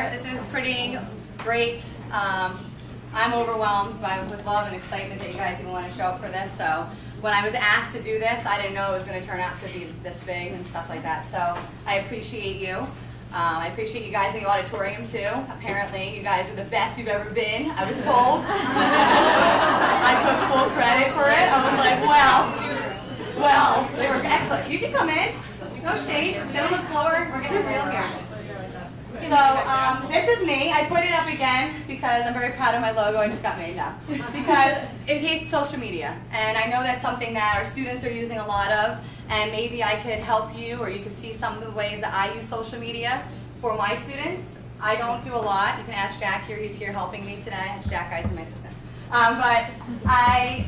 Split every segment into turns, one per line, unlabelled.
here. This is pretty great. I'm overwhelmed with love and excitement that you guys even want to show up for this. So when I was asked to do this, I didn't know it was going to turn out to be this big and stuff like that. So I appreciate you. I appreciate you guys in the auditorium too. Apparently, you guys are the best you've ever been, I was told. I took full credit for it. I was like, well, they were excellent. You can come in. No shade. Sit on the floor. We're getting real here. So this is me. I put it up again because I'm very proud of my logo. I just got made now. Because in case social media, and I know that's something that our students are using a lot of, and maybe I could help you, or you can see some of the ways that I use social media for my students. I don't do a lot. You can ask Jack here. He's here helping me today. It's Jack, guys, my assistant. But I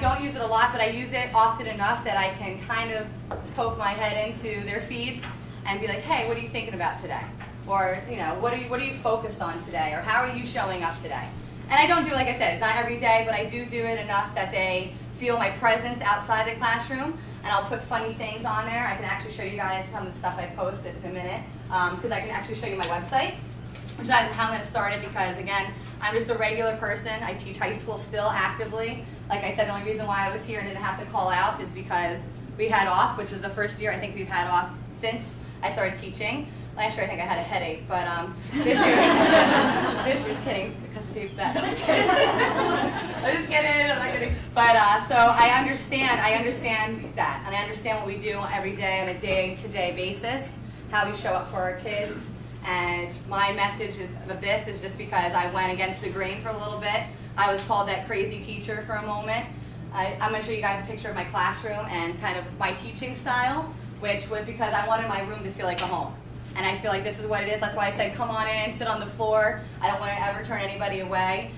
don't use it a lot, but I use it often enough that I can kind of poke my head into their feeds and be like, hey, what are you thinking about today? Or, you know, what are you focused on today? Or how are you showing up today? And I don't do it, like I said, it's not every day, but I do it enough that they feel my presence outside the classroom. And I'll put funny things on there. I can actually show you guys some of the stuff I post in a minute, because I can actually show you my website, which is how I'm going to start it, because again, I'm just a regular person. I teach high school still actively. Like I said, the only reason why I was here and didn't have to call out is because we had off, which is the first year I think we've had off since I started teaching. Last year I think I had a headache, but this year, this year's kidding. I'm just kidding. I'm not kidding. But so I understand that, and I understand what we do every day on a day-to-day basis, how we show up for our kids. And my message of this is just because I went against the grain for a little bit. I was called that crazy teacher for a moment. I'm going to show you guys a picture of my classroom and kind of my teaching style, which was because I wanted my room to feel like a home. And I feel like this is what it is. That's why I said, come on in, sit on the floor. I don't want to ever turn anybody away.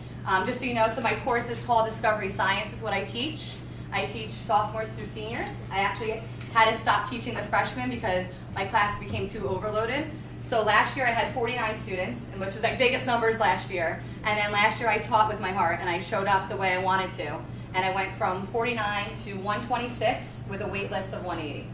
Just so you know, so my course is called Discovery Science, is what I teach. I teach sophomores through seniors. I actually had to stop teaching the freshmen because my class became too overloaded. So last year I had 49 students, which is my biggest numbers last year. And then last year I taught with my heart, and I showed up the way I wanted to. And I went from 49 to 126 with a wait list of 180.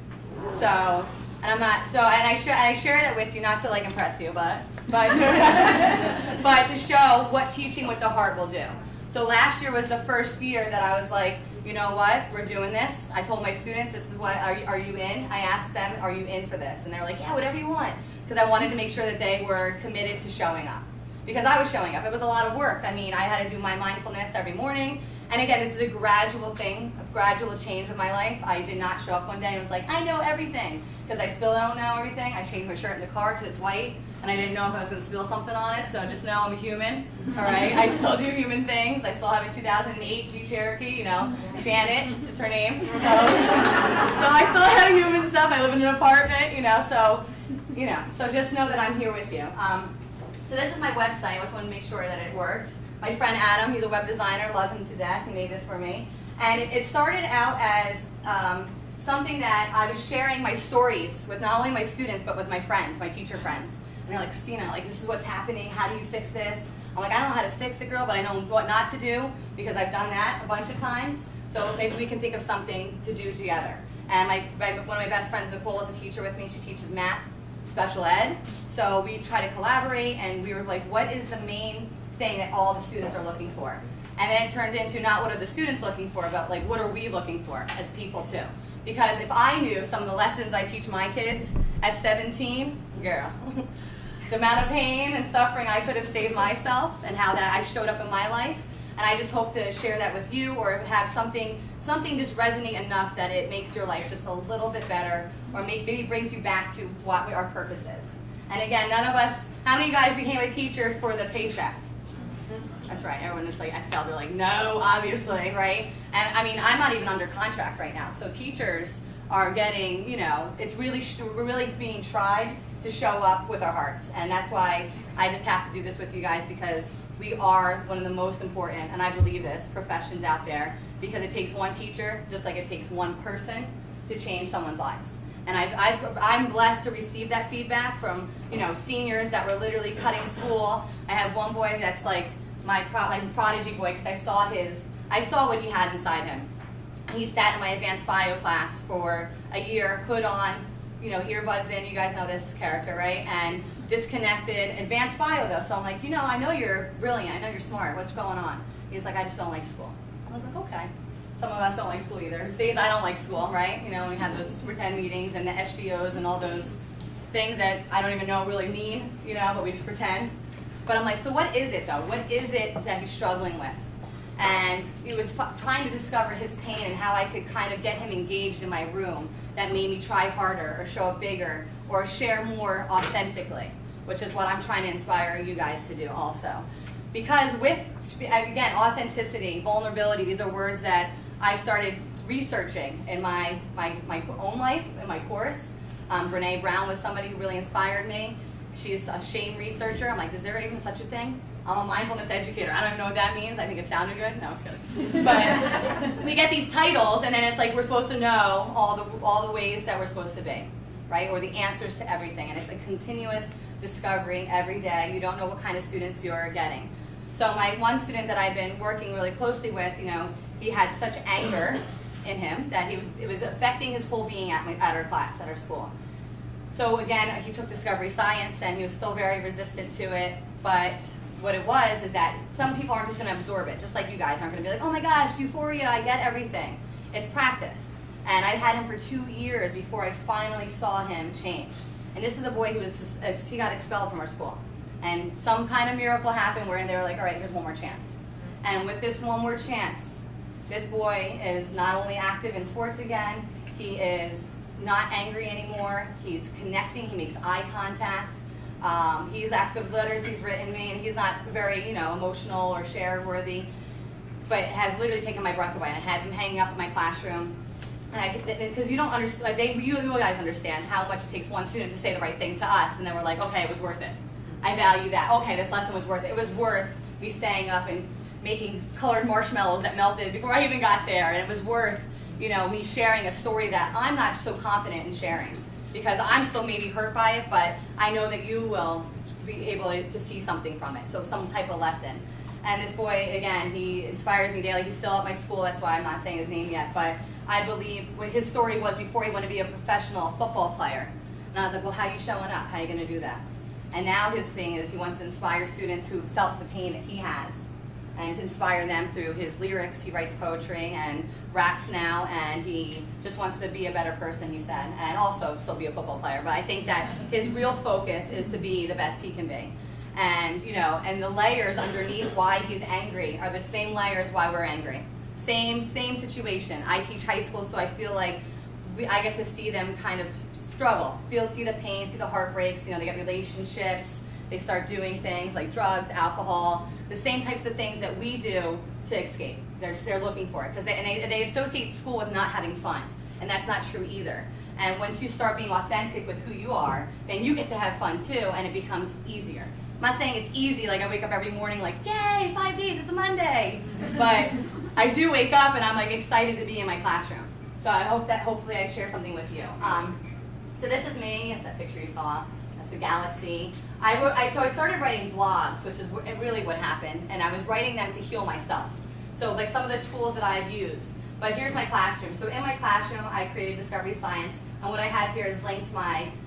So, and I'm not, so, and I share that with you, not to like impress you, but to show what teaching with the heart will do. So last year was the first year that I was like, you know what, we're doing this. I told my students, this is what, are you in? I asked them, are you in for this? And they were like, yeah, whatever you want. Because I wanted to make sure that they were committed to showing up. Because I was showing up. It was a lot of work. I mean, I had to do my mindfulness every morning. And again, this is a gradual thing, a gradual change of my life. I did not show up one day and was like, I know everything. Because I still don't know everything. I changed my shirt in the car because it's white. And I didn't know if I was going to spill something on it. So just know I'm a human. All right? I still do human things. I still have a 2008 Jeep Cherokee, you know. Janet, it's her name. So I still have human stuff. I live in an apartment, you know. So just know that I'm here with you. So this is my website. I just want to make sure that it worked. My friend Adam, he's a web designer, love him to death. He made this for me. And it started out as something that I was sharing my stories with not only my students, but with my friends, my teacher friends. And they're like, Christina, like, this is what's happening. How do you fix this? I'm like, I don't know how to fix it, girl, but I know what not to do because I've done that a bunch of times. So maybe we can think of something to do together. And one of my best friends, Nicole, is a teacher with me. She teaches math, special ed. So we try to collaborate, and we were like, what is the main thing that all the students are looking for? And then it turned into not what are the students looking for, but like what are we looking for as people too? Because if I knew some of the lessons I teach my kids at 17, girl, the amount of pain and suffering I could have saved myself and how that I showed up in my life. And I just hope to share that with you, or have something just resonate enough that it makes your life just a little bit better, or maybe brings you back to what our purpose is. And again, none of us, how many of you guys became a teacher for the paycheck? That's right, everyone just like exhaled. They're like, no, obviously, right? And I mean, I'm not even under contract right now. So teachers are getting, you know, we're really being tried to show up with our hearts. And that's why I just have to do this with you guys, because we are one of the most important, and I believe this, professions out there, because it takes one teacher, just like it takes one person, to change someone's lives. And I'm blessed to receive that feedback from, you know, seniors that were literally cutting school. I have one boy that's like my prodigy boy, because I saw what he had inside him. He sat in my advanced bio class for a year, put on, you know, earbuds in. You guys know this character, right? And disconnected, advanced bio though. So I'm like, I know you're brilliant, I know you're smart, what's going on? He's like, I just don't like school. I was like, okay. Some of us don't like school either. There's days I don't like school, right? We have those pretend meetings and the SGOs and all those things that I don't even know really mean, but we just pretend. But I'm like, so what is it though? What is it that he's struggling with? And he was trying to discover his pain and how I could kind of get him engaged in my room that made me try harder or show up bigger or share more authentically, which is what I'm trying to inspire you guys to do also. Because with, again, authenticity, vulnerability, these are words that I started researching in my own life, in my course. Brene Brown was somebody who really inspired me. She's a shame researcher. I'm like, is there even such a thing? I'm a mindfulness educator. I don't even know what that means. I think it sounded good. No, it's good. But we get these titles, and then it's like we're supposed to know all the ways that we're supposed to be, right? Or the answers to everything. And it's a continuous discovery every day. You don't know what kind of students you're getting. So my one student that I've been working really closely with, he had such anger in him that it was affecting his whole being at our class, at our school. So again, he took discovery science and he was still very resistant to it, but what it was is that some people aren't just going to absorb it, just like you guys aren't going to be like, oh my gosh, euphoria, I get everything. It's practice. And I've had him for 2 years before I finally saw him change. And this is a boy he got expelled from our school. And some kind of miracle happened where they were like, all right, here's one more chance. And with this one more chance, this boy is not only active in sports again, he is not angry anymore, he's connecting, he makes eye contact, he's active letters he's written me, and he's not very, emotional or share worthy, but have literally taken my breath away. And I had him hanging up in my classroom, and because you don't understand, you guys understand how much it takes one student to say the right thing to us, and then we're like, okay, it was worth it. I value that. Okay, this lesson was worth it. It was worth me staying up and making colored marshmallows that melted before I even got there, and it was worth, me sharing a story that I'm not so confident in sharing because I'm still maybe hurt by it, but I know that you will be able to see something from it, so some type of lesson. And this boy, again, he inspires me daily. He's still at my school, that's why I'm not saying his name yet, but I believe what his story was before he wanted to be a professional football player. And I was like, well, how are you showing up? How are you going to do that? And now his thing is he wants to inspire students who felt the pain that he has and to inspire them through his lyrics. He writes poetry and raps now, and he just wants to be a better person, he said, and also still be a football player. But I think that his real focus is to be the best he can be. And, and the layers underneath why he's angry are the same layers why we're angry. Same situation. I teach high school, so I feel like I get to see them kind of struggle, see the pain, see the heartbreaks. They get relationships, they start doing things like drugs, alcohol, the same types of things that we do to escape. They're looking for it because they associate school with not having fun, and that's not true either. And once you start being authentic with who you are, then you get to have fun too, and it becomes easier. I'm not saying it's easy, like I wake up every morning like, yay, 5 days, it's a Monday. But I do wake up and I'm like excited to be in my classroom. So I hope that hopefully I share something with you. So this is me, it's that picture you saw, that's the galaxy. So I started writing blogs, which is really what happened, and I was writing them to heal myself. So like some of the tools that I've used. But here's my classroom. So in my classroom, I created Discovery Science, and what I have here is linked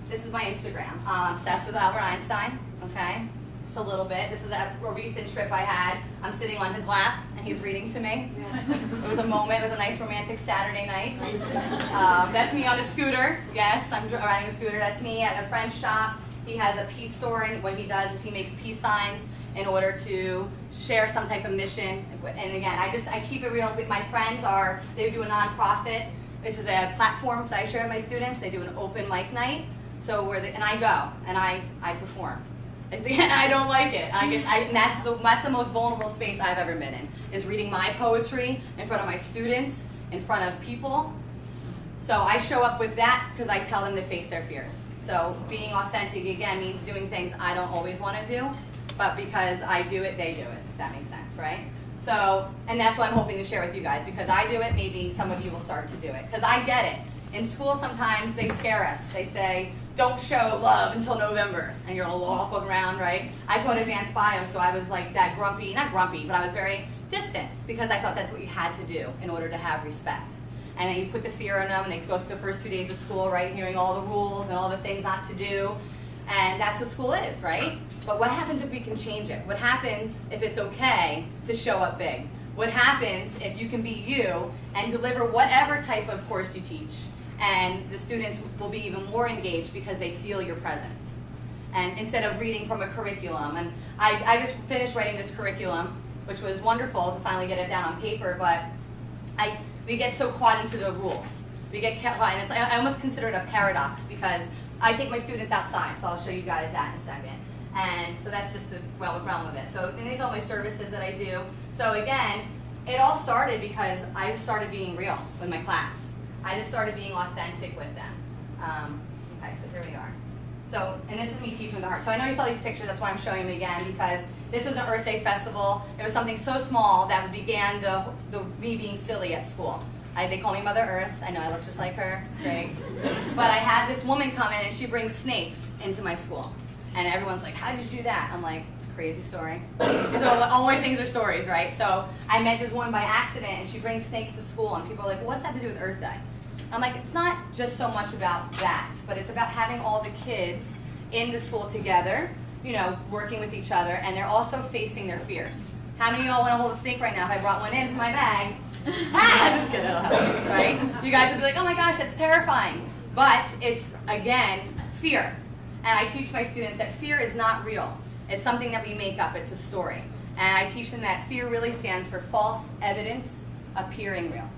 this is my Instagram. I'm obsessed with Albert Einstein, okay? Just a little bit. This is a recent trip I had. I'm sitting on his lap, and he's reading to me. It was a moment. It was a nice romantic Saturday night. That's me on a scooter. Yes, I'm riding a scooter. That's me at a friend's shop. He has a peace store, and what he does is he makes peace signs in order to share some type of mission. And again, I keep it real. My friends they do a nonprofit. This is a platform that I share with my students. They do an open mic night. So and I go and I perform. And I don't like it. And that's the most vulnerable space I've ever been in, is reading my poetry in front of my students, in front of people. So I show up with that because I tell them to face their fears. So being authentic, again, means doing things I don't always want to do, but because I do it, they do it, if that makes sense, right? So, and that's what I'm hoping to share with you guys. Because I do it, maybe some of you will start to do it. Because I get it. In school, sometimes they scare us. They say, don't show love until November, and you're all walking around, right? I taught advanced bio, so I was like that grumpy, not grumpy, but I was very distant because I thought that's what you had to do in order to have respect. And then you put the fear in them, and they go through the first 2 days of school, right, hearing all the rules and all the things not to do. And that's what school is, right? But what happens if we can change it? What happens if it's okay to show up big? What happens if you can be you and deliver whatever type of course you teach, and the students will be even more engaged because they feel your presence? And instead of reading from a curriculum, and I just finished writing this curriculum, which was wonderful to finally get it down on paper, but we get so caught into the rules. We get caught, and I almost consider it a paradox, because I take my students outside, so I'll show you guys that in a second. And so that's just the realm of it. So, and these are all my services that I do. So again, it all started because I just started being real with my class. I just started being authentic with them. Okay, so here we are. So, and this is me teaching with the heart. So I know you saw these pictures, that's why I'm showing them again, because this was an Earth Day festival. It was something so small that began me being silly at school. They call me Mother Earth. I know I look just like her. It's great. But I had this woman come in and she brings snakes into my school. And everyone's like, how did you do that? I'm like, it's a crazy story. So all my things are stories, right? So I met this woman by accident and she brings snakes to school, and people are like, well, what's that to do with Earth Day? I'm like, it's not just so much about that, but it's about having all the kids in the school together, you know, working with each other, and they're also facing their fears. How many of y'all want to hold a snake right now? If I brought one in from my bag, just kidding, right? You guys would be like, oh my gosh, that's terrifying. But it's, again, fear. And I teach my students that fear is not real. It's something that we make up. It's a story. And I teach them that fear really stands for false evidence appearing real.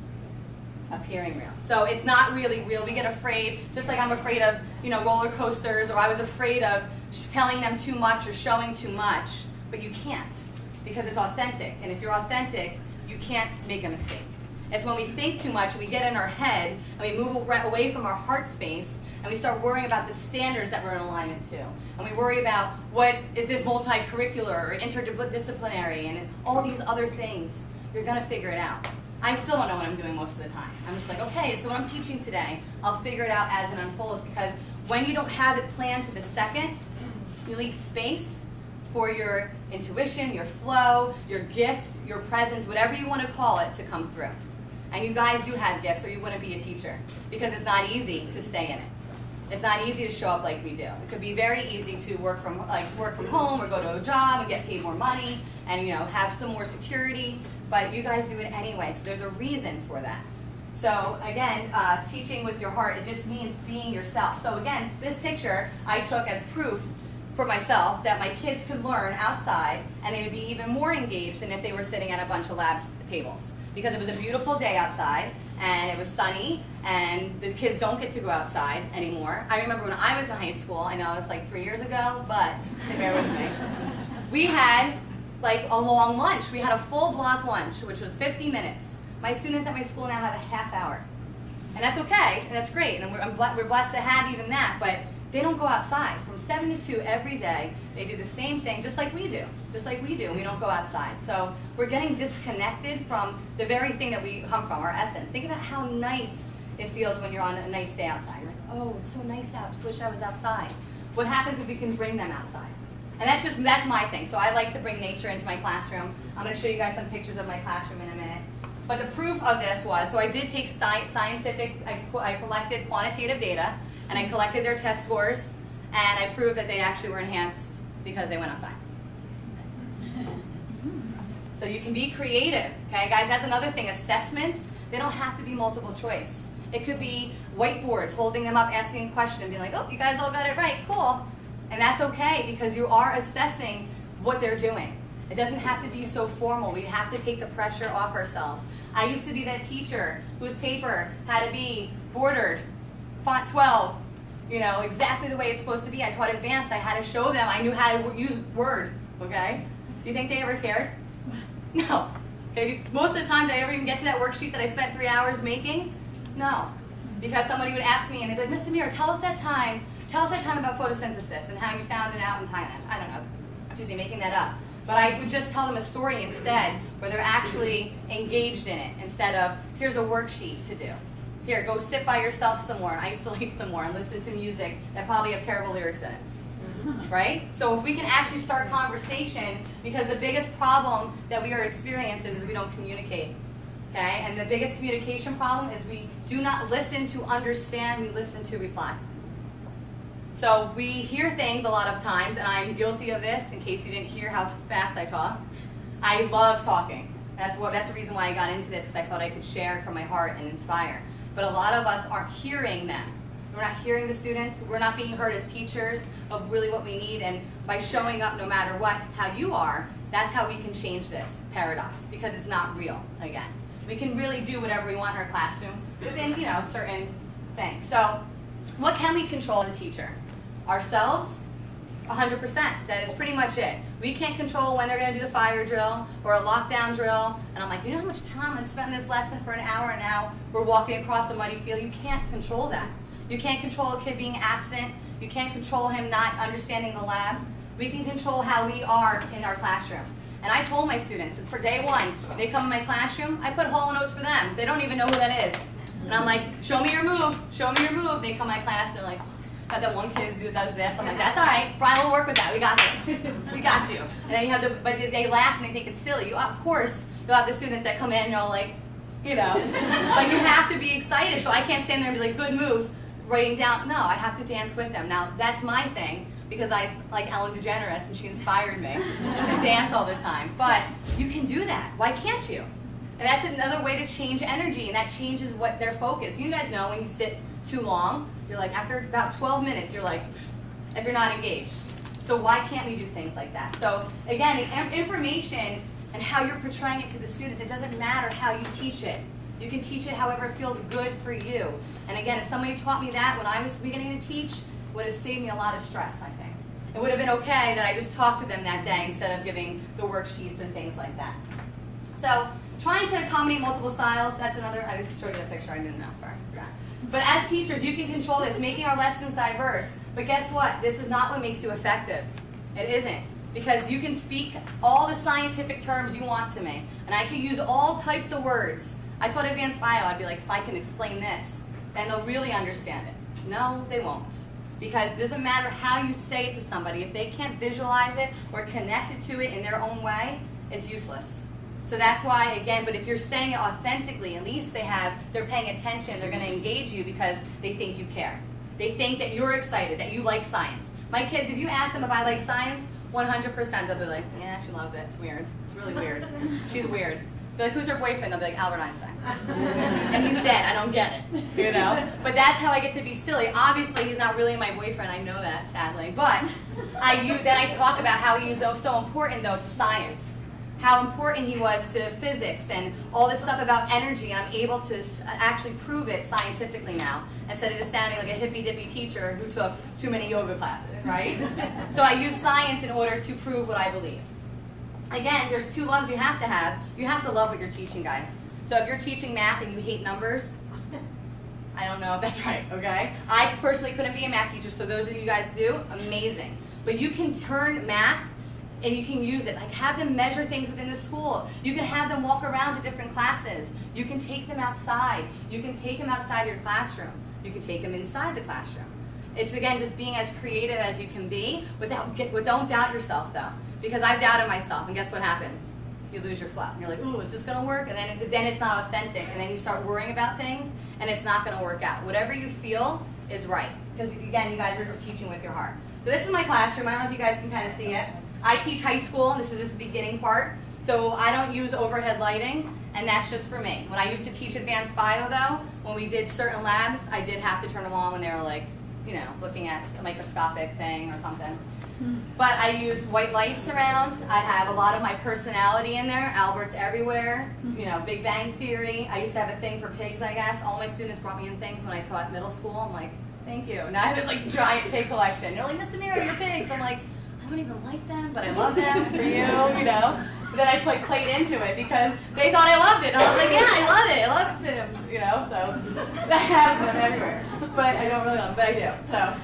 Appearing real. So it's not really real. We get afraid, just like I'm afraid of, you know, roller coasters, or I was afraid of telling them too much or showing too much. But you can't, because it's authentic. And if you're authentic, you can't make a mistake. It's when we think too much and we get in our head and we move away from our heart space and we start worrying about the standards that we're in alignment to. And we worry about, what is this multi-curricular or interdisciplinary and all these other things. You're going to figure it out. I still don't know what I'm doing most of the time. I'm just like, okay, so what I'm teaching today, I'll figure it out as it unfolds, because when you don't have it planned to the second, you leave space for your intuition, your flow, your gift, your presence, whatever you want to call it, to come through. And you guys do have gifts, or you wouldn't be a teacher, because it's not easy to stay in it. It's not easy to show up like we do. It could be very easy to work from home or go to a job and get paid more money and, you know, have some more security, but you guys do it anyway, so there's a reason for that. So again, teaching with your heart, it just means being yourself. So again, this picture I took as proof for myself that my kids could learn outside, and they would be even more engaged than if they were sitting at a bunch of labs tables. Because it was a beautiful day outside, and it was sunny, and the kids don't get to go outside anymore. I remember when I was in high school, I know it's like 3 years ago, but bear with me. We had like a long lunch. We had a full block lunch, which was 50 minutes. My students at my school now have a half hour. And that's okay, and that's great, and we're blessed to have even that, but they don't go outside. From 7 to 2 every day, they do the same thing, just like we do. Just like we do, we don't go outside. So we're getting disconnected from the very thing that we come from, our essence. Think about how nice it feels when you're on a nice day outside. You're like, oh, it's so nice out, I just wish I was outside. What happens if we can bring them outside? And that's my thing. So I like to bring nature into my classroom. I'm going to show you guys some pictures of my classroom in a minute. But the proof of this was, so I did take scientific, I collected quantitative data, and I collected their test scores, and I proved that they actually were enhanced because they went outside. So you can be creative, okay, guys? That's another thing. Assessments, they don't have to be multiple choice. It could be whiteboards, holding them up, asking a question, and being like, oh, you guys all got it right, cool. And that's okay, because you are assessing what they're doing. It doesn't have to be so formal. We have to take the pressure off ourselves. I used to be that teacher whose paper had to be bordered, font 12, you know, exactly the way it's supposed to be. I taught advanced. I had to show them. I knew how to use Word, okay? Do you think they ever cared? No. Okay. Most of the time, did I ever even get to that worksheet that I spent 3 hours making? No. Because somebody would ask me, and they'd be like, Ms. DeMuro, tell us that time about photosynthesis and how you found it out in Thailand. I don't know. Excuse me, making that up. But I would just tell them a story instead, where they're actually engaged in it, instead of, here's a worksheet to do. Here, go sit by yourself some more, and isolate some more, and listen to music that probably have terrible lyrics in it. Right? So if we can actually start conversation, because the biggest problem that we are experiencing is we don't communicate. Okay? And the biggest communication problem is we do not listen to understand, we listen to reply. So we hear things a lot of times, and I'm guilty of this, in case you didn't hear how fast I talk. I love talking. That's the reason why I got into this, because I thought I could share from my heart and inspire. But a lot of us aren't hearing them. We're not hearing the students. We're not being heard as teachers of really what we need. And by showing up no matter what, how you are, that's how we can change this paradox, because it's not real, again. We can really do whatever we want in our classroom within, certain things. So what can we control as a teacher? Ourselves, 100%. That is pretty much it. We can't control when they're going to do the fire drill or a lockdown drill. And I'm like, you know how much time I've spent in this lesson for an hour, and now we're walking across a muddy field? You can't control that. You can't control a kid being absent. You can't control him not understanding the lab. We can control how we are in our classroom. And I told my students, for day one, they come in my classroom, I put Hall notes for them. They don't even know who that is. And I'm like, show me your move, show me your move. They come in my class, they're like, got that one kid who does this. I'm like, that's all right, Brian will work with that, we got this. We got you. And then you have but they laugh and they think it's silly. Of course, you'll have the students that come in and they'll like, but you have to be excited. So I can't stand there and be like, good move, writing down. No, I have to dance with them. Now, that's my thing, because I like Ellen DeGeneres and she inspired me to dance all the time. But you can do that. Why can't you? And that's another way to change energy, and that changes what their focus. You guys know when you sit too long, you're like, after about 12 minutes, you're like, if you're not engaged. So why can't we do things like that? So again, the information and how you're portraying it to the students, it doesn't matter how you teach it. You can teach it however it feels good for you. And again, if somebody taught me that when I was beginning to teach, it would have saved me a lot of stress, I think. It would have been okay that I just talked to them that day instead of giving the worksheets and things like that. So trying to accommodate multiple styles, that's another, I just showed you the picture, I didn't know, I forgot. But as teachers, you can control this, making our lessons diverse. But guess what? This is not what makes you effective. It isn't. Because you can speak all the scientific terms you want to me. And I can use all types of words. I taught advanced bio, I'd be like, if I can explain this, then they'll really understand it. No, they won't. Because it doesn't matter how you say it to somebody. If they can't visualize it or connect it to it in their own way, it's useless. So that's why, again, but if you're saying it authentically, at least they're paying attention, they're going to engage you because they think you care. They think that you're excited, that you like science. My kids, if you ask them if I like science, 100% they'll be like, yeah, she loves it, it's weird. It's really weird. She's weird. They're like, who's her boyfriend? They'll be like, Albert Einstein. And he's dead, I don't get it, But that's how I get to be silly. Obviously, he's not really my boyfriend, I know that, sadly. But then I talk about how he's so important, though, to science. How important he was to physics and all this stuff about energy, and I'm able to actually prove it scientifically now, instead of just sounding like a hippy-dippy teacher who took too many yoga classes, right? So I use science in order to prove what I believe. Again, there's two loves you have to have. You have to love what you're teaching, guys. So if you're teaching math and you hate numbers, I don't know if that's right, okay? I personally couldn't be a math teacher, so those of you guys do, amazing. But you can turn math and you can use it. Like, have them measure things within the school. You can have them walk around to different classes. You can take them outside. You can take them outside your classroom. You can take them inside the classroom. It's, again, just being as creative as you can be don't doubt yourself, though. Because I've doubted myself, and guess what happens? You lose your flow. You're like, ooh, is this going to work? And then it's not authentic. And then you start worrying about things, and it's not going to work out. Whatever you feel is right. Because, again, you guys are teaching with your heart. So this is my classroom. I don't know if you guys can kind of see it. I teach high school, and this is just the beginning part. So I don't use overhead lighting, and that's just for me. When I used to teach advanced bio, though, when we did certain labs, I did have to turn them on when they were like, looking at a microscopic thing or something. But I use white lights around. I have a lot of my personality in there. Albert's everywhere. Big Bang Theory. I used to have a thing for pigs, I guess. All my students brought me in things when I taught middle school. I'm like, thank you. Now I have this like giant pig collection. They're like, Miss DeMuro, your pigs. I'm like, I don't even like them, but I love them for you, But then I played into it because they thought I loved it. And I was like, yeah, I love it. I love them, So I have them everywhere. But I don't really love them, but I do. So.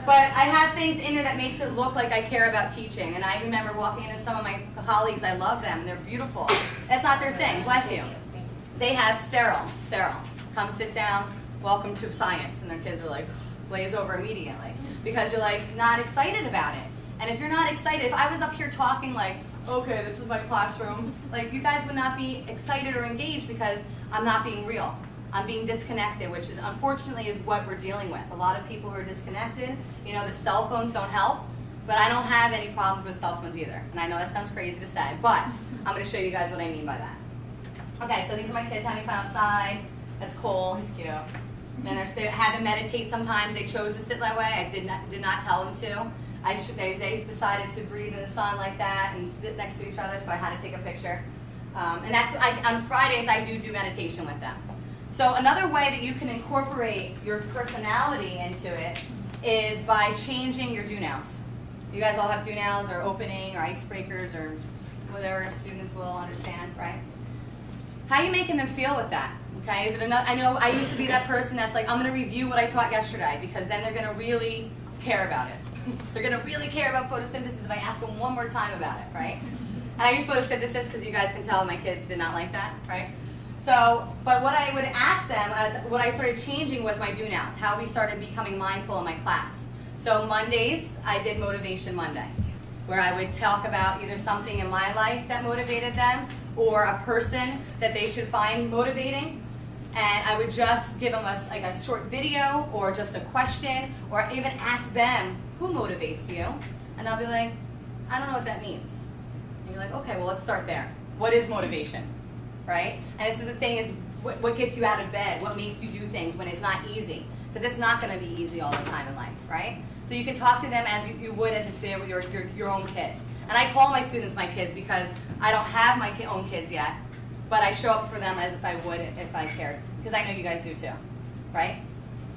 But I have things in there that makes it look like I care about teaching. And I remember walking into some of my colleagues, I love them, they're beautiful. That's not their thing, bless you. They have sterile. Come sit down, welcome to science. And their kids are like, glaze over immediately. Because you're like, not excited about it. And if you're not excited, if I was up here talking like, okay, this is my classroom, like you guys would not be excited or engaged because I'm not being real. I'm being disconnected, which is unfortunately is what we're dealing with. A lot of people who are disconnected, you know, the cell phones don't help, but I don't have any problems with cell phones either. And I know that sounds crazy to say, but I'm going to show you guys what I mean by that. Okay, so these are my kids having fun outside. That's Cole, he's cute. Then they had them meditate sometimes. They chose to sit that way. I did not tell them to. They decided to breathe in the sun like that and sit next to each other, so I had to take a picture. And that's on Fridays I do meditation with them. So another way that you can incorporate your personality into it is by changing your do-nows. So you guys all have do-nows or opening or icebreakers or whatever students will understand, right? How are you making them feel with that? Okay, is it enough? I know I used to be that person that's like, I'm going to review what I taught yesterday because then they're going to really care about it. They're going to really care about photosynthesis if I ask them one more time about it, right? And I use photosynthesis because you guys can tell my kids did not like that, right? So, but what I would ask them, what I started changing was my do-nows, how we started becoming mindful in my class. So Mondays, I did Motivation Monday, where I would talk about either something in my life that motivated them or a person that they should find motivating. And I would just give them a short video or just a question or even ask them, who motivates you? And I'll be like, I don't know what that means. And you're like, okay, well, let's start there. What is motivation, right? And this is the thing is, what gets you out of bed? What makes you do things when it's not easy? Because it's not going to be easy all the time in life, right? So you can talk to them as you would as if they were your own kid. And I call my students my kids because I don't have my own kids yet, but I show up for them as if I would if I cared. Because I know you guys do too, right?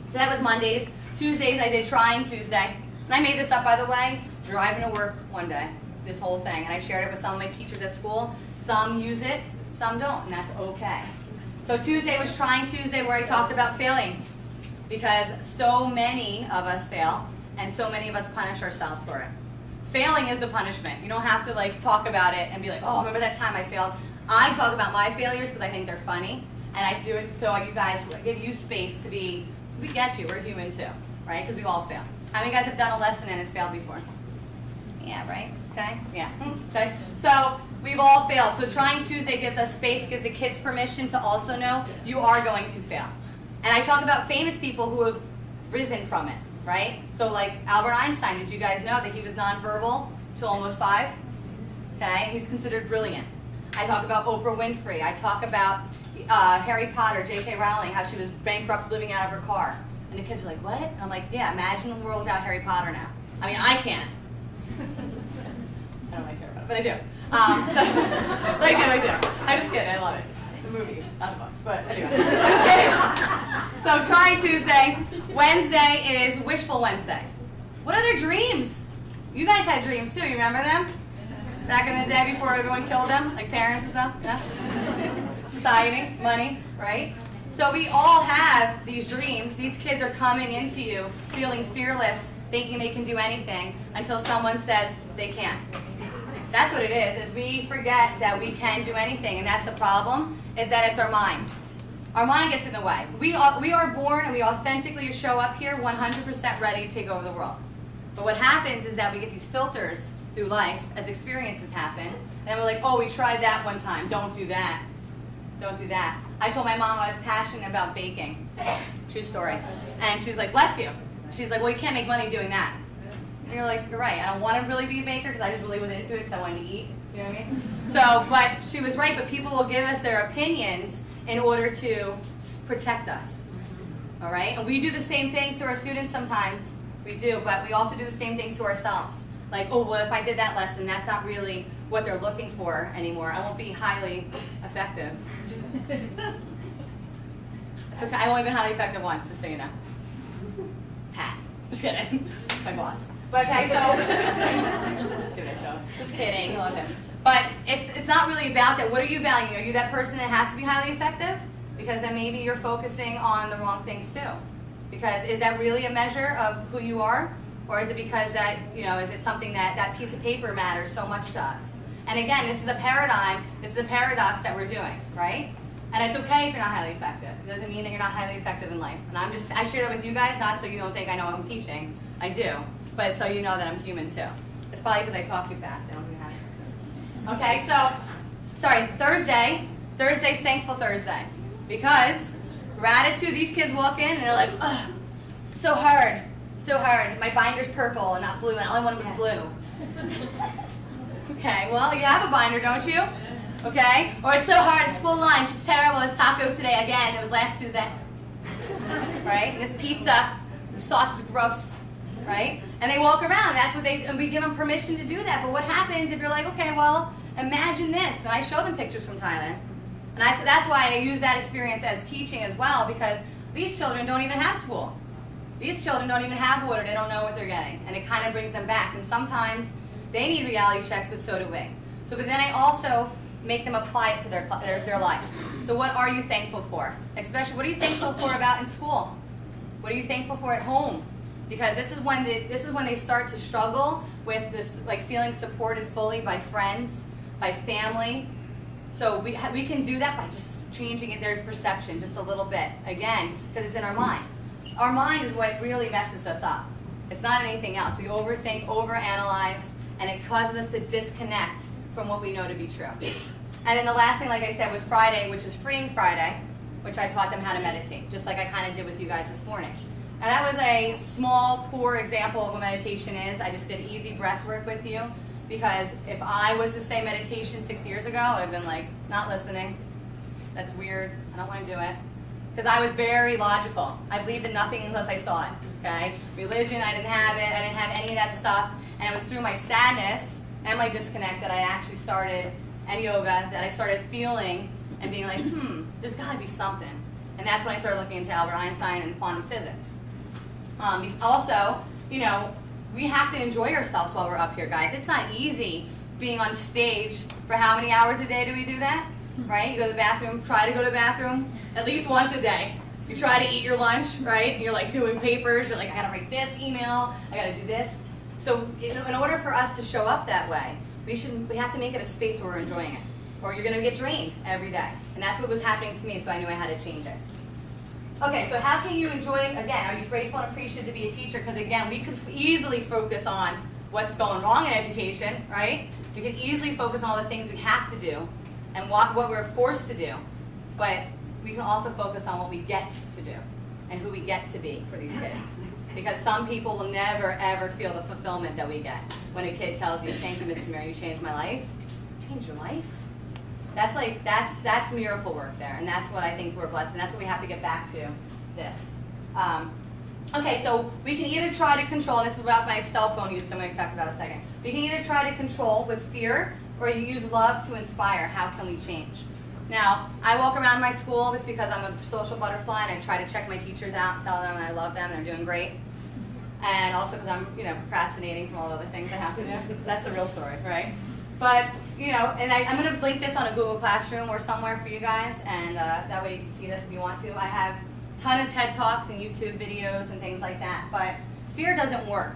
So that was Mondays. Tuesdays, I did Trying Tuesday. And I made this up, by the way, driving to work one day, this whole thing. And I shared it with some of my teachers at school. Some use it, some don't, and that's okay. So Tuesday was Trying Tuesday, where I talked about failing. Because so many of us fail, and so many of us punish ourselves for it. Failing is the punishment. You don't have to like talk about it and be like, oh, remember that time I failed. I talk about my failures because I think they're funny, and I do it so you guys give you space to be, we get you, we're human too, right? Because we all fail. How many of you guys have done a lesson and it's failed before? Yeah, right? Okay, yeah. Okay. So we've all failed. So Trying Tuesday gives us space, gives the kids permission to also know you are going to fail. And I talk about famous people who have risen from it, right? So like Albert Einstein, did you guys know that he was nonverbal till almost 5? Okay, he's considered brilliant. I talk about Oprah Winfrey. I talk about Harry Potter, J.K. Rowling, how she was bankrupt living out of her car. And the kids are like, what? And I'm like, yeah, imagine a world without Harry Potter now. I mean, I can't. I don't like Harry Potter, but I do. I do. I'm just kidding, I love it. The movies, not the books, but anyway. I'm kidding. So Trying Tuesday. Wednesday is Wishful Wednesday. What are their dreams? You guys had dreams too, you remember them? Back in the day before everyone killed them, like parents and stuff, yeah? Society, money, right? So we all have these dreams. These kids are coming into you feeling fearless, thinking they can do anything until someone says they can't. That's what it is we forget that we can do anything, and that's the problem, is that it's our mind. Our mind gets in the way. We are born and we authentically show up here 100% ready to take over the world. But what happens is that we get these filters through life as experiences happen, and we're like, oh, we tried that one time, don't do that. Don't do that. I told my mom I was passionate about baking. True story. And she was like, bless you. She's like, well, you can't make money doing that. And you're like, you're right. I don't want to really be a baker because I just really was into it because I wanted to eat. You know what I mean? So, but she was right. But people will give us their opinions in order to protect us. All right? And we do the same things to our students sometimes. We do. But we also do the same things to ourselves. Like, oh, well, if I did that lesson, that's not really what they're looking for anymore. I won't be highly effective. It's okay. I've only been highly effective once, just so you know. Pat. Just kidding. My boss. But okay, so let's give it to him. Just kidding. I love him. But it's not really about that. What are you valuing? Are you that person that has to be highly effective? Because then maybe you're focusing on the wrong things too. Because is that really a measure of who you are? Or is it because that, you know, is it something that piece of paper matters so much to us? And again, this is a paradigm, this is a paradox that we're doing, right? And it's okay if you're not highly effective. It doesn't mean that you're not highly effective in life. And I share that with you guys, not so you don't think I know what I'm teaching. I do, but so you know that I'm human too. It's probably because I talk too fast. I don't think I have it. Okay, so, sorry, Thursday's Thankful Thursday. Because Gratitude, these kids walk in and they're like, ugh, so hard, so hard. My binder's purple and not blue, and I only wanted was blue. Okay, well, you have a binder, don't you? Okay? Or it's so hard, school lunch, it's terrible, it's tacos today again, it was last Tuesday. Right? And this pizza, the sauce is gross. Right? And they walk around, and we give them permission to do that. But what happens if you're like, okay, well, imagine this, and I show them pictures from Thailand. And that's why I use that experience as teaching as well, because these children don't even have school. These children don't even have water, they don't know what they're getting. And it kind of brings them back. And sometimes they need reality checks, but so do we. So, but then I also make them apply it to their lives. So what are you thankful for? Especially, what are you thankful for about in school? What are you thankful for at home? Because this is when they start to struggle with this, like feeling supported fully by friends, by family. So we can do that by just changing their perception just a little bit. Again, because it's in our mind. Our mind is what really messes us up. It's not anything else. We overthink, overanalyze, and it causes us to disconnect from what we know to be true. And then the last thing, like I said, was Friday, which is Freeing Friday, which I taught them how to meditate, just like I kind of did with you guys this morning. And that was a small, poor example of what meditation is. I just did easy breath work with you, because if I was to say meditation 6 years ago, I'd been like, not listening. That's weird. I don't want to do it. Because I was very logical. I believed in nothing unless I saw it. Okay? Religion, I didn't have it. I didn't have any of that stuff. And it was through my sadness and my disconnect that I actually started, and yoga, that I started feeling and being like, there's got to be something. And that's when I started looking into Albert Einstein and quantum physics. Also, you know, we have to enjoy ourselves while we're up here, guys. It's not easy being on stage for how many hours a day do we do that? Right? You go to the bathroom, try to go to the bathroom at least once a day. You try to eat your lunch, right? And you're like doing papers. You're like, I gotta write this email. I gotta do this. So in order for us to show up that way, we have to make it a space where we're enjoying it, or you're gonna get drained every day. And that's what was happening to me, so I knew I had to change it. Okay, so how can you enjoy, again, are you grateful and appreciative to be a teacher? Because again, we could easily focus on what's going wrong in education, right? We could easily focus on all the things we have to do and what we're forced to do. But we can also focus on what we get to do and who we get to be for these kids. Because some people will never, ever feel the fulfillment that we get when a kid tells you, thank you, Mr. Mary, you changed my life. Changed your life? That's miracle work there, and that's what I think we're blessed, and that's what we have to get back to this. Okay, so we can either try to control, and this is about my cell phone use, so I'm going to talk about it in a second. We can either try to control with fear, or you use love to inspire. How can we change? Now, I walk around my school just because I'm a social butterfly, and I try to check my teachers out and tell them I love them, and they're doing great. And also because I'm, procrastinating from all the other things I have to do. That's the real story, right? But, and I'm going to link this on a Google Classroom or somewhere for you guys, and that way you can see this if you want to. I have a ton of TED Talks and YouTube videos and things like that, but fear doesn't work.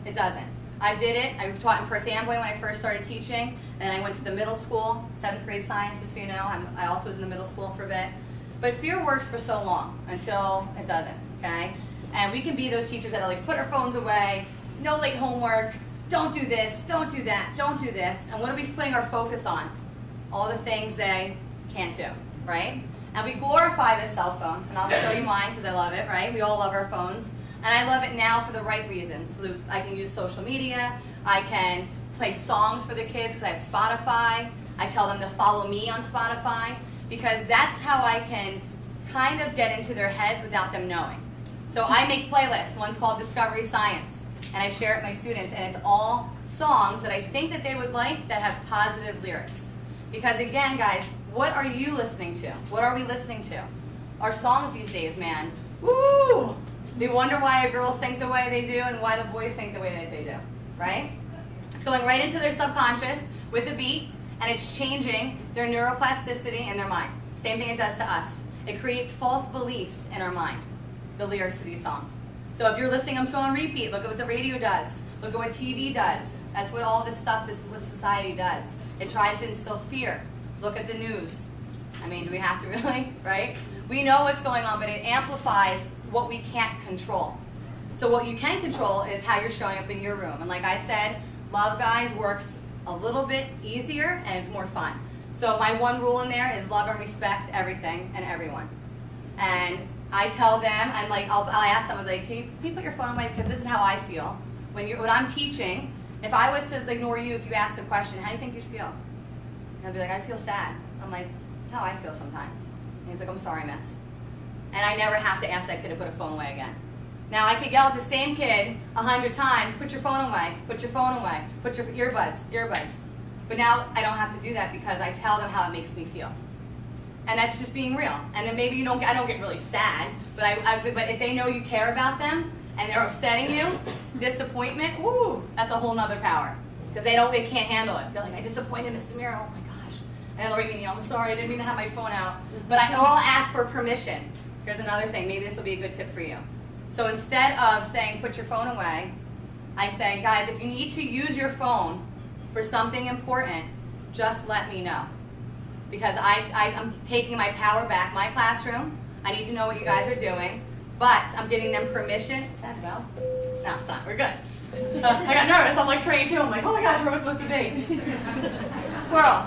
It doesn't. I did it. I taught in Perth Amboy when I first started teaching, and I went to the middle school, 7th grade science, just so you know. I also was in the middle school for a bit. But fear works for so long until it doesn't, okay? And we can be those teachers that are like, put our phones away, no late homework, don't do this, don't do that, don't do this. And what are we putting our focus on? All the things they can't do, right? And we glorify this cell phone, and I'll show you mine because I love it, right? We all love our phones. And I love it now for the right reasons. I can use social media. I can play songs for the kids because I have Spotify. I tell them to follow me on Spotify because that's how I can kind of get into their heads without them knowing. So I make playlists. One's called Discovery Science, and I share it with my students, and it's all songs that I think that they would like that have positive lyrics. Because again, guys, what are you listening to? What are we listening to? Our songs these days, man. Woo! They wonder why girls think the way they do and why the boys think the way that they do, right? It's going right into their subconscious with a beat, and it's changing their neuroplasticity in their mind. Same thing it does to us. It creates false beliefs in our mind, the lyrics to these songs. So if you're listening to them on repeat, look at what the radio does. Look at what TV does. That's what all this stuff, this is what society does. It tries to instill fear. Look at the news. I mean, do we have to really, right? We know what's going on, but it amplifies what we can't control. So what you can control is how you're showing up in your room. And like I said, love, guys, works a little bit easier and it's more fun. So my one rule in there is love and respect everything and everyone. And I tell them, I'm like, I'll ask them, I'm like, can you put your phone away? Because this is how I feel. When I'm teaching, if I was to ignore you, if you asked a question, how do you think you'd feel? And I'd be like, I feel sad. I'm like, that's how I feel sometimes. And he's like, I'm sorry, miss. And I never have to ask that kid to put a phone away again. Now I could yell at the same kid 100 times, put your phone away, put your phone away, put your earbuds. But now I don't have to do that because I tell them how it makes me feel. And that's just being real. And then maybe I don't get really sad, but but if they know you care about them and they're upsetting you, disappointment, woo, that's a whole nother power. Because they can't handle it. They're like, I disappointed Miss DeMuro, oh my gosh. And they'll read me, I'm sorry, I didn't mean to have my phone out. But I know I'll ask for permission. Here's another thing, maybe this will be a good tip for you. So instead of saying, put your phone away, I say, guys, if you need to use your phone for something important, just let me know. Because I'm taking my power back. My classroom, I need to know what you guys are doing, but I'm giving them permission. Is that a bell? No, it's not. We're good. I got nervous. I'm like trained too. I'm like, oh my gosh, where am I supposed to be? Squirrel.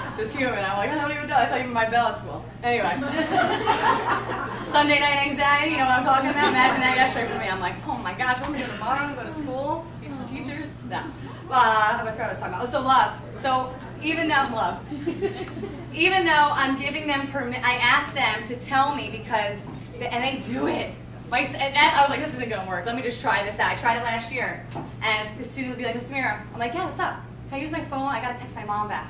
It's just human. I'm like, I don't even know. That's not even my bell at school. Anyway. Sunday night anxiety, you know what I'm talking about? Imagine that yesterday for me. I'm like, oh my gosh, what am I doing tomorrow? I'm going to go to school, teach the teachers? No. I forgot what I was talking about. Oh, so love. So even though I'm giving them I ask them to tell me because, and they do it. I was like, this isn't going to work. Let me just try this out. I tried it last year. And the student would be like, Miss DeMuro. I'm like, yeah, what's up? Can I use my phone? I got to text my mom back.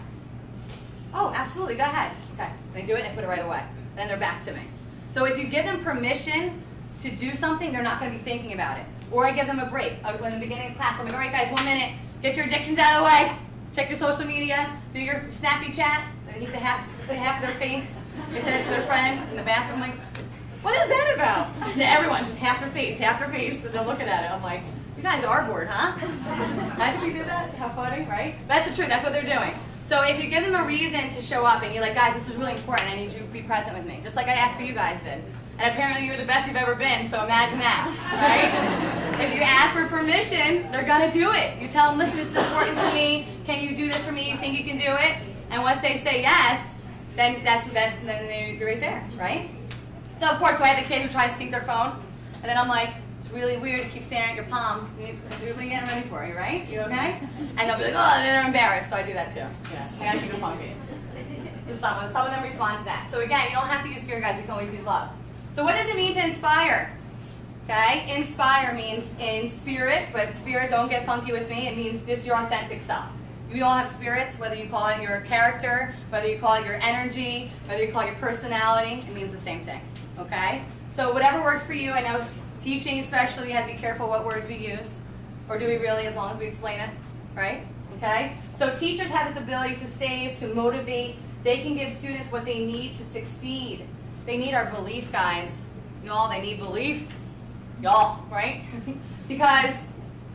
Oh, absolutely. Go ahead. Okay. They do it and put it right away. Then they're back to me. So if you give them permission to do something, they're not going to be thinking about it. Or I give them a break. In the beginning of class, I'm like, all right, guys, 1 minute. Get your addictions out of the way. Check your social media. Do your snappy chat. They need to have their face. They said it to their friend in the bathroom. I'm like, what is that about? And everyone just half their face. And they're looking at it. I'm like, you guys are bored, huh? Imagine we did that. How funny, right? That's the truth. That's what they're doing. So if you give them a reason to show up and you're like, guys, this is really important. I need you to be present with me. Just like I asked for you guys did. And apparently you're the best you've ever been, so imagine that, right? If you ask for permission, they're going to do it. You tell them, listen, this is important to me. Can you do this for me? You think you can do it? And once they say yes, then you're right there, right? So of course, I have a kid who tries to sync their phone, and then I'm like, it's really weird to keep staring at your palms. What are you getting ready for? You right? You okay? And they'll be like, oh, they're embarrassed, so I do that too. Yeah, I gotta keep it funky. Some of them respond to that. So again, you don't have to use fear, guys. We can always use love. So what does it mean to inspire? Okay, inspire means in spirit, but spirit, don't get funky with me. It means just your authentic self. We all have spirits, whether you call it your character, whether you call it your energy, whether you call it your personality, it means the same thing. Okay? So whatever works for you. I know teaching especially, we have to be careful what words we use. Or do we really, as long as we explain it? Right? Okay? So teachers have this ability to save, to motivate. They can give students what they need to succeed. They need our belief, guys. Y'all, they need belief. Y'all, right? Because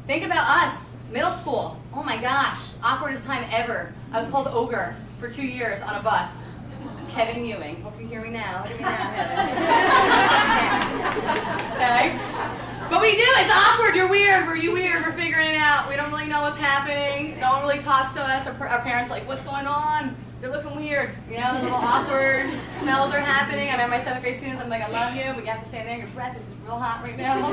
think about us, middle school. Oh my gosh, awkwardest time ever. I was called Ogre for 2 years on a bus. Kevin Ewing. Hope you hear me now. Hear me now, Kevin. Okay? But we do. It's awkward. You're weird. We're weird. We're figuring it out. We don't really know what's happening. No one really talks to us. Our parents are like, what's going on? They're looking weird. You know, a little awkward. Smells are happening. I met my 7th grade students. I'm like, I love you. We have to stay there. Your breath is real hot right now.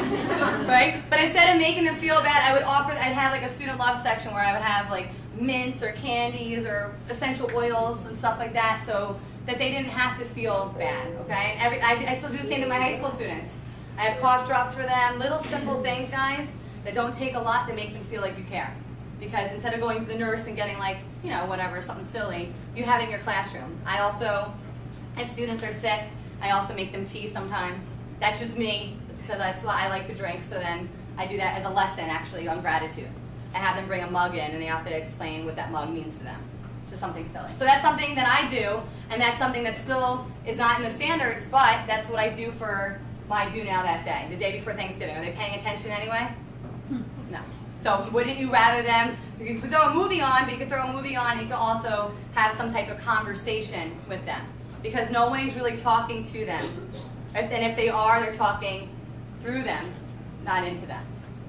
Right? But instead of making them feel bad, I'd have like a student love section where I would have like mints or candies or essential oils and stuff like that, so that they didn't have to feel bad. Okay? And I still do the same to my high school students. I have cough drops for them. Little simple things, guys, that don't take a lot to make them feel like you care. Because instead of going to the nurse and getting like, you know, whatever, something silly, you have it in your classroom. I also, if students are sick, I also make them tea sometimes. That's just me. It's because that's why I like to drink. So then I do that as a lesson, actually, on gratitude. I have them bring a mug in, and they have to explain what that mug means to them. Just something silly. So that's something that I do, and that's something that still is not in the standards, but that's what I do for my do now that day, the day before Thanksgiving. Are they paying attention anyway? No. So wouldn't you rather them, you can throw a movie on, but you can throw a movie on and you can also have some type of conversation with them. Because nobody's really talking to them. And if they are, they're talking through them, not into them.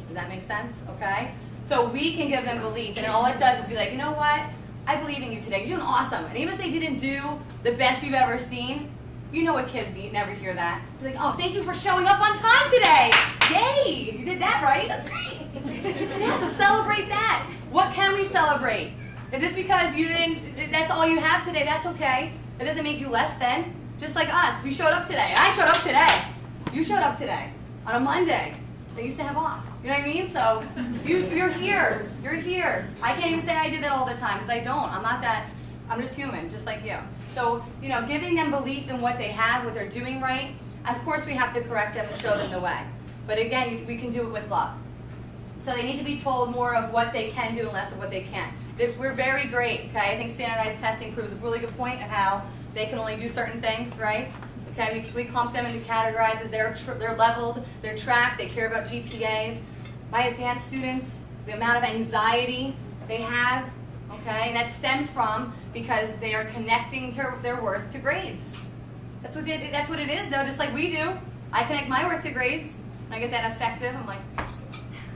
Does that make sense? Okay? So we can give them belief, and all it does is be like, you know what? I believe in you today. You're doing awesome. And even if they didn't do the best you've ever seen, you know what kids need, never hear that. They're like, oh, thank you for showing up on time today. Yay, you did that right. That's great. Yeah, let's celebrate that. What can we celebrate? And just because you didn't, that's all you have today, that's okay. It doesn't make you less than. Just like us, we showed up today. I showed up today. You showed up today on a Monday. They used to have off. You know what I mean? So you're here. You're here. I can't even say I did that all the time because I don't. I'm not that. I'm just human, just like you. So, you know, giving them belief in what they have, what they're doing right. Of course, we have to correct them and show them the way. But again, we can do it with love. So they need to be told more of what they can do and less of what they can't. We're very great, okay? I think standardized testing proves a really good point of how they can only do certain things, right? Okay, we clump them into categorizes. They're leveled, they're tracked, they care about GPAs. My advanced students, the amount of anxiety they have, okay, and that stems from because they are connecting their worth to grades. That's what it is, though, just like we do. I connect my worth to grades. I get that effective. I'm like,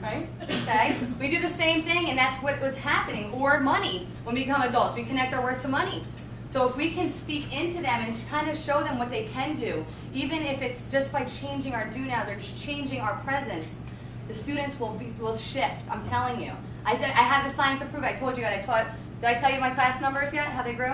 right? Okay? We do the same thing, and that's what's happening. Or money. When we become adults, we connect our worth to money. So if we can speak into them and kind of show them what they can do, even if it's just by changing our do-nows or just changing our presence, the students will shift. I'm telling you. I have the science to prove. I told you guys. Did I tell you my class numbers yet? How they grew?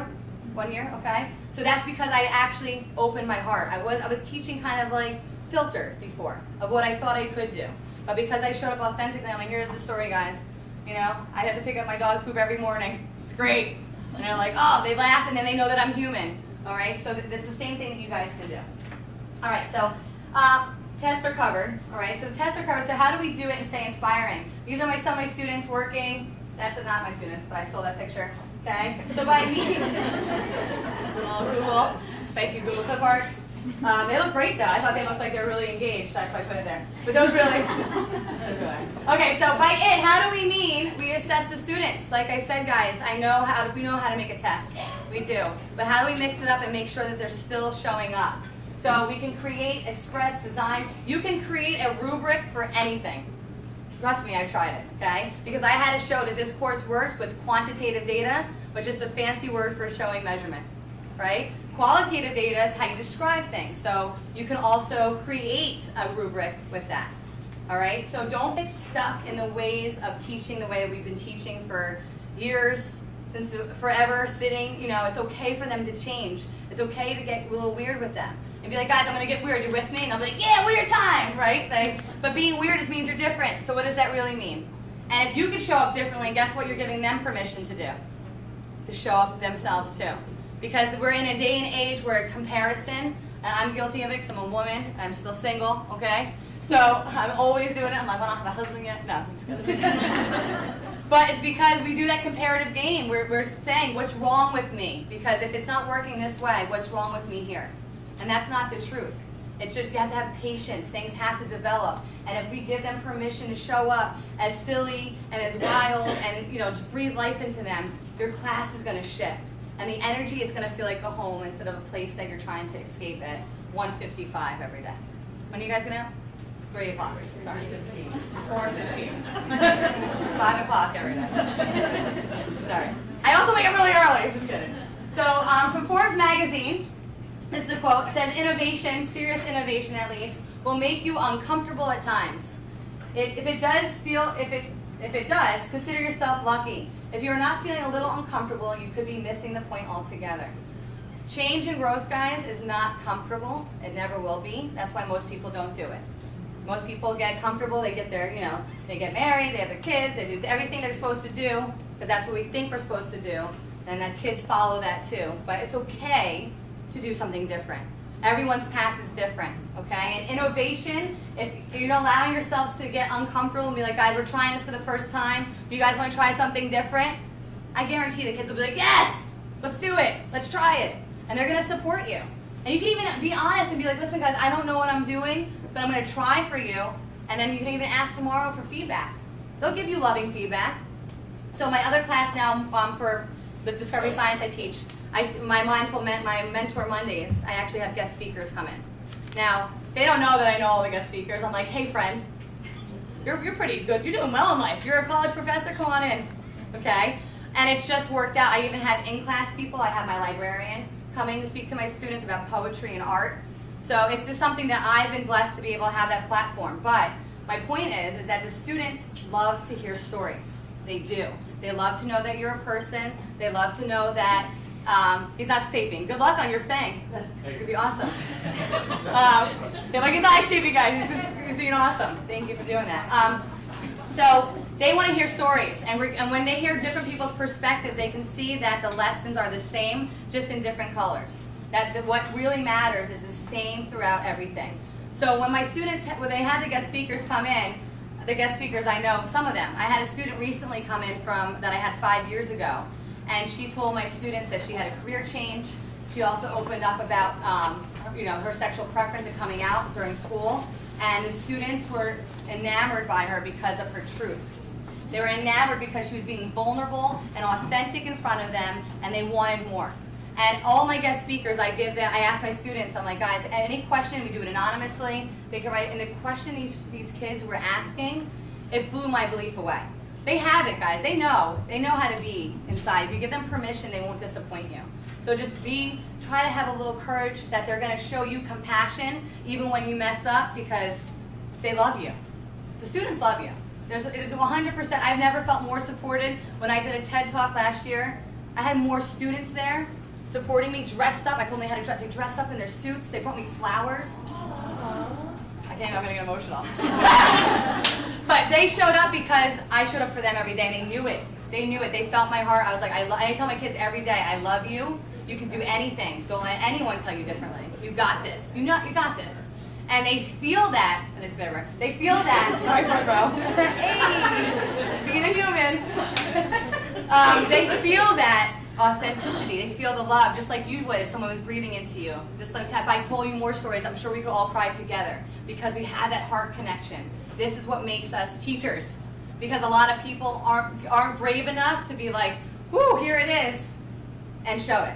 1 year, okay? So that's because I actually opened my heart. I was teaching kind of like filtered before of what I thought I could do. But because I showed up authentically, I'm like, here's the story, guys. You know, I have to pick up my dog's poop every morning. It's great. And they're like, oh, they laugh and then they know that I'm human. All right, so that's the same thing that you guys can do. All right, so tests are covered. All right, so the tests are covered. So how do we do it and stay inspiring? These are some of my students working. That's not my students, but I stole that picture. Okay, so by me, Google. Thank you, Google Clip Art. They look great though. I thought they looked like they were really engaged, so that's why I put it there. But those really. Okay, so by it, how do we mean we assess the students? Like I said, guys, we know how to make a test. We do. But how do we mix it up and make sure that they're still showing up? So we can create, express, design. You can create a rubric for anything. Trust me, I've tried it, okay? Because I had to show that this course worked with quantitative data, which is a fancy word for showing measurement, right? Qualitative data is how you describe things. So you can also create a rubric with that. All right? So don't get stuck in the ways of teaching the way that we've been teaching for years, since forever, sitting. You know, it's okay for them to change. It's okay to get a little weird with them. And be like, guys, I'm going to get weird. You with me? And I'll be like, yeah, weird time, right? But being weird just means you're different. So what does that really mean? And if you could show up differently, guess what you're giving them permission to do? To show up themselves too. Because we're in a day and age where comparison, and I'm guilty of it because I'm a woman, and I'm still single, okay? So I'm always doing it. I'm like, well, I don't have a husband yet. No, I'm just kidding. But it's because we do that comparative game. We're saying, what's wrong with me? Because if it's not working this way, what's wrong with me here? And that's not the truth. It's just you have to have patience. Things have to develop. And if we give them permission to show up as silly and as wild and, you know, just breathe life into them, your class is going to shift. And the energy, it's going to feel like a home instead of a place that you're trying to escape at 1:55 every day. When are you guys going out? 3 o'clock. Sorry. 4:15. 5 o'clock every day. Sorry. I also wake up really early. Just kidding. So from Forbes magazine, this is a quote. It says, innovation, serious innovation at least, will make you uncomfortable at times. If it does, consider yourself lucky. If you're not feeling a little uncomfortable, you could be missing the point altogether. Change and growth, guys, is not comfortable. It never will be. That's why most people don't do it. Most people get comfortable, they get their, they get married, they have their kids, they do everything they're supposed to do, because that's what we think we're supposed to do, and that kids follow that too. But it's okay to do something different. Everyone's path is different, okay? And innovation, if you're not allowing yourselves to get uncomfortable and be like, guys, we're trying this for the first time. Do you guys want to try something different? I guarantee the kids will be like, yes, let's do it. Let's try it. And they're going to support you. And you can even be honest and be like, listen, guys, I don't know what I'm doing, but I'm going to try for you. And then you can even ask tomorrow for feedback. They'll give you loving feedback. So my other class now for the Discovery Science I teach, my Mentor Mondays, I actually have guest speakers come in. Now, they don't know that I know all the guest speakers. I'm like, hey, friend, you're pretty good. You're doing well in life. You're a college professor. Come on in. Okay? And it's just worked out. I even have in-class people. I have my librarian coming to speak to my students about poetry and art. So it's just something that I've been blessed to be able to have that platform. But my point is that the students love to hear stories. They do. They love to know that you're a person. They love to know that he's not staping. Good luck on your thing. It's gonna be awesome. They're like, he's not staping, guys. He's doing awesome. Thank you for doing that. So they want to hear stories, and when they hear different people's perspectives, they can see that the lessons are the same, just in different colors. What really matters is the same throughout everything. So when my students, when they had the guest speakers come in, the guest speakers, I know some of them. I had a student recently come in that I had 5 years ago, and she told my students that she had a career change. She also opened up about her sexual preference and coming out during school, and the students were enamored by her because of her truth. They were enamored because she was being vulnerable and authentic in front of them, and they wanted more. And all my guest speakers, I ask my students, I'm like, guys, any question, we do it anonymously, they can write, and the question these kids were asking, it blew my belief away. They have it, guys. They know how to be inside. If you give them permission, they won't disappoint you. So just try to have a little courage that they're going to show you compassion even when you mess up, because they love you. The students love you. It's 100%. I've never felt more supported. When I did a TED Talk last year, I had more students there supporting me, dressed up. I told them they had to dress up in their suits. They brought me flowers. I'm going to get emotional. But they showed up because I showed up for them every day, and they knew it. They knew it. They felt my heart. I was like, I tell my kids every day, I love you. You can do anything. Don't let anyone tell you differently. You got this. You got this. And they feel that, and it's better. They feel that. Sorry, front row. Hey, being a human. They feel that authenticity. They feel the love, just like you would if someone was breathing into you. Just like if I told you more stories, I'm sure we could all cry together because we have that heart connection. This is what makes us teachers, because a lot of people aren't brave enough to be like, "Whoo, here it is," and show it.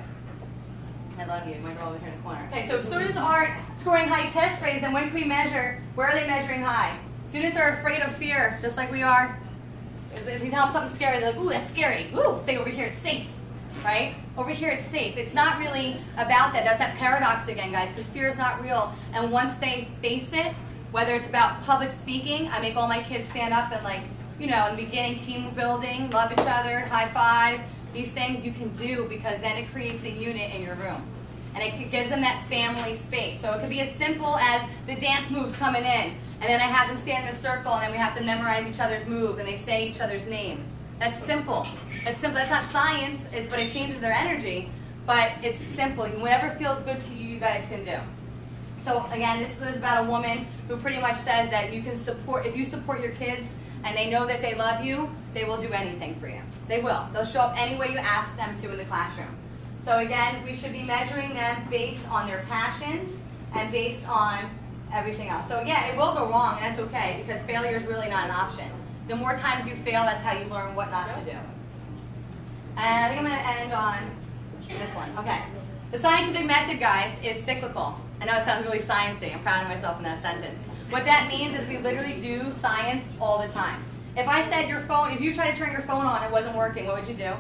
I love you. My girl over here in the corner. Okay, so students aren't scoring high test grades, and when can we measure? Where are they measuring high? Students are afraid of fear, just like we are. If you tell them something scary, they're like, "Ooh, that's scary. Ooh, stay over here. It's safe." Right? Over here it's safe. It's not really about that. That's that paradox again, guys, because fear is not real. And once they face it, whether it's about public speaking, I make all my kids stand up and in the beginning, team building, love each other, high five, these things you can do, because then it creates a unit in your room. And it gives them that family space. So it could be as simple as the dance moves coming in, and then I have them stand in a circle, and then we have to memorize each other's move, and they say each other's name. That's simple. That's simple. That's not science, but it changes their energy. But it's simple. Whatever feels good to you, you guys can do. So again, this is about a woman who pretty much says that you can support, if you support your kids and they know that they love you, they will do anything for you. They will. They'll show up any way you ask them to in the classroom. So again, we should be measuring them based on their passions and based on everything else. So yeah, it will go wrong, and that's okay, because failure is really not an option. The more times you fail, that's how you learn what not to do. And I think I'm going to end on this one. Okay. The scientific method, guys, is cyclical. I know it sounds really sciencey. I'm proud of myself in that sentence. What that means is we literally do science all the time. If I said your phone, if you tried to turn your phone on and it wasn't working, what would you do?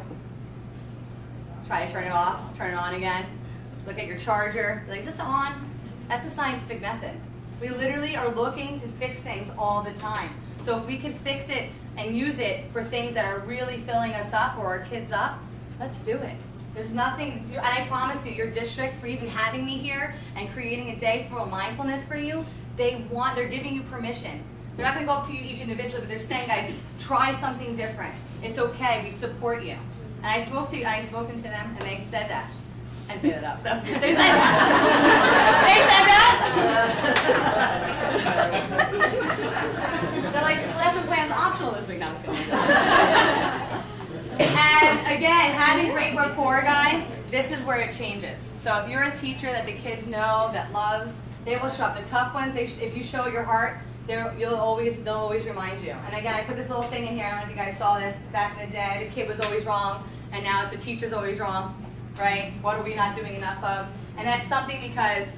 Try to turn it off, turn it on again. Look at your charger. Like, is this on? That's a scientific method. We literally are looking to fix things all the time. So if we can fix it and use it for things that are really filling us up or our kids up, let's do it. There's nothing, and I promise you, your district, for even having me here and creating a day for mindfulness for you, they're giving you permission. They're not going to go up to you each individually, but they're saying, guys, try something different. It's okay. We support you. And I spoke to them, and they said that. I just made it up. They said that. They said that. They're like, lesson plan's optional this week. No, I'm just kidding. And again, having great rapport, guys, this is where it changes. So if you're a teacher that the kids know, that loves, they will show up. The tough ones, if you show your heart, they'll always remind you. And again, I put this little thing in here. I don't know if you guys saw this back in the day. The kid was always wrong, and now it's the teacher's always wrong, right? What are we not doing enough of? And that's something because,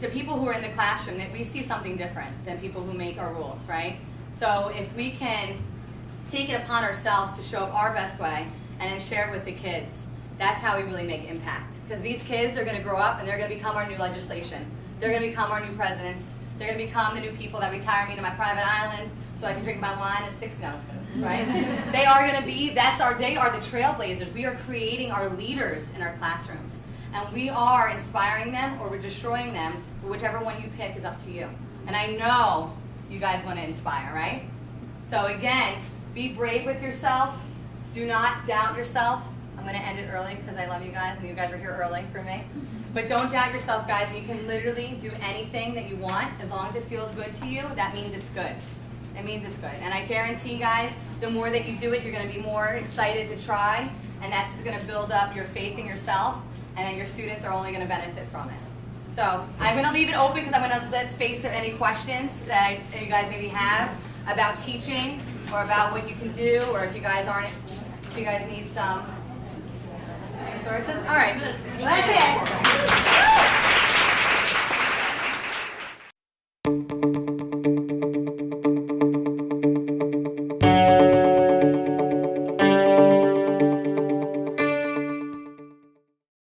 the people who are in the classroom, that we see something different than people who make our rules, right? So if we can take it upon ourselves to show up our best way and then share it with the kids. That's how we really make impact. Because these kids are going to grow up and they're going to become our new legislation. They're going to become our new presidents. They're going to become the new people that retire me to my private island so I can drink my wine at 60. No, it's good, right? They are going to be, they are the trailblazers. We are creating our leaders in our classrooms. And we are inspiring them or we're destroying them. Whichever one you pick is up to you. And I know you guys want to inspire, right? So again, be brave with yourself. Do not doubt yourself. I'm going to end it early because I love you guys and you guys are here early for me. But don't doubt yourself, guys. You can literally do anything that you want as long as it feels good to you. That means it's good. It means it's good. And I guarantee, guys, the more that you do it, you're going to be more excited to try. And that's just going to build up your faith in yourself. And then your students are only going to benefit from it. So I'm going to leave it open because I'm going to let space for any questions that you guys maybe have about teaching or about what you can do, or if you guys need some resources. All right.